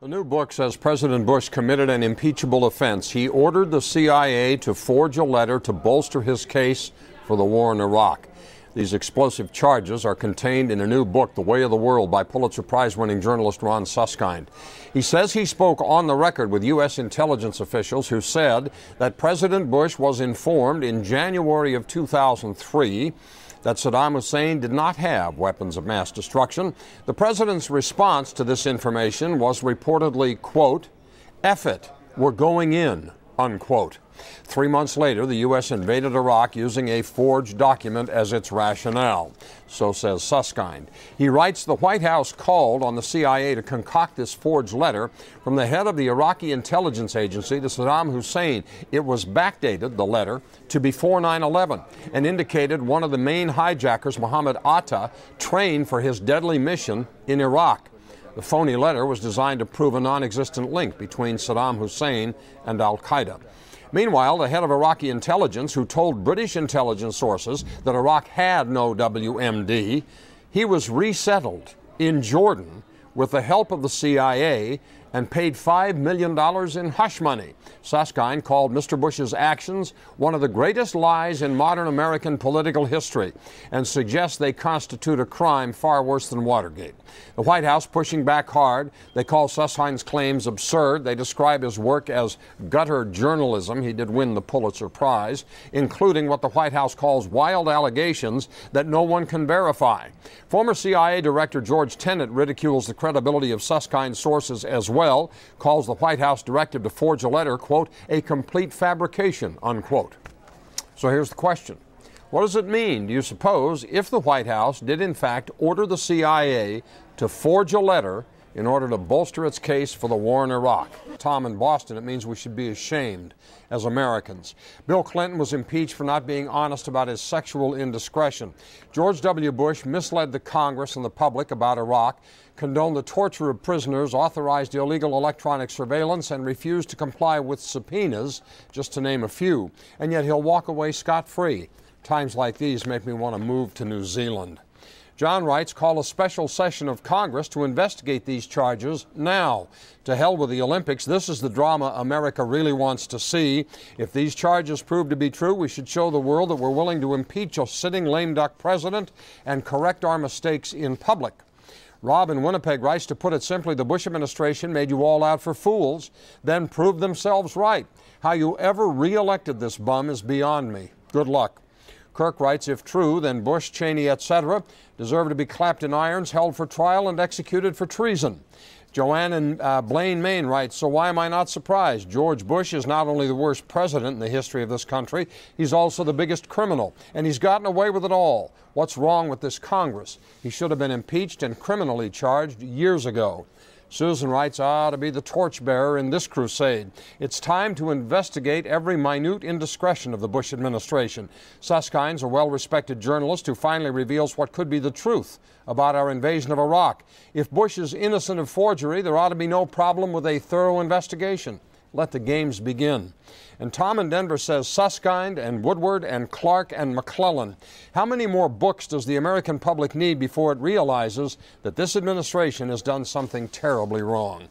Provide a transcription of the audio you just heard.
The new book says President Bush committed an impeachable offense. He ordered the CIA to forge a letter to bolster his case for the war in Iraq. These explosive charges are contained in a new book, The Way of the World, by Pulitzer Prize-winning journalist Ron Suskind. He says he spoke on the record with U.S. intelligence officials who said that President Bush was informed in January of 2003 that Saddam Hussein did not have weapons of mass destruction. The president's response to this information was reportedly, quote, "F it, we're going in," unquote. 3 months later, the U.S. invaded Iraq using a forged document as its rationale. So says Suskind. He writes the White House called on the CIA to concoct this forged letter from the head of the Iraqi intelligence agency to Saddam Hussein. It was backdated, the letter, to before 9/11 and indicated one of the main hijackers, Mohammed Atta, trained for his deadly mission in Iraq. The phony letter was designed to prove a non-existent link between Saddam Hussein and al-Qaeda. Meanwhile, the head of Iraqi intelligence, who told British intelligence sources that Iraq had no WMD, he was resettled in Jordan with the help of the CIA and paid $5 million in hush money. Suskind called Mr. Bush's actions one of the greatest lies in modern American political history and suggests they constitute a crime far worse than Watergate. The White House pushing back hard. They call Suskind's claims absurd. They describe his work as gutter journalism. He did win the Pulitzer Prize, including what the White House calls wild allegations that no one can verify. Former CIA Director George Tenet ridicules the credibility of Suskind's sources as well, calls the White House directive to forge a letter, quote, "a complete fabrication," unquote. So here's the question. What does it mean, do you suppose, if the White House did in fact order the CIA to forge a letter in order to bolster its case for the war in Iraq? Tom in Boston, it means we should be ashamed as Americans. Bill Clinton was impeached for not being honest about his sexual indiscretion. George W. Bush misled the Congress and the public about Iraq, condoned the torture of prisoners, authorized illegal electronic surveillance, and refused to comply with subpoenas, just to name a few. And yet he'll walk away scot-free. Times like these make me want to move to New Zealand. John writes, call a special session of Congress to investigate these charges now. To hell with the Olympics. This is the drama America really wants to see. If these charges prove to be true, we should show the world that we're willing to impeach a sitting lame duck president and correct our mistakes in public. Rob in Winnipeg writes, to put it simply, the Bush administration made you all out for fools, then proved themselves right. How you ever re-elected this bum is beyond me. Good luck. Kirk writes, if true, then Bush, Cheney, etc. deserve to be clapped in irons, held for trial, and executed for treason. Joanne in Blaine, Maine writes, so why am I not surprised? George Bush is not only the worst president in the history of this country, he's also the biggest criminal, and he's gotten away with it all. What's wrong with this Congress? He should have been impeached and criminally charged years ago. Susan writes, to be the torchbearer in this crusade. It's time to investigate every minute indiscretion of the Bush administration. Suskind's a well-respected journalist who finally reveals what could be the truth about our invasion of Iraq. If Bush is innocent of forgery, there ought to be no problem with a thorough investigation. Let the games begin. And Tom in Denver says, Suskind and Woodward and Clark and McClellan. How many more books does the American public need before it realizes that this administration has done something terribly wrong?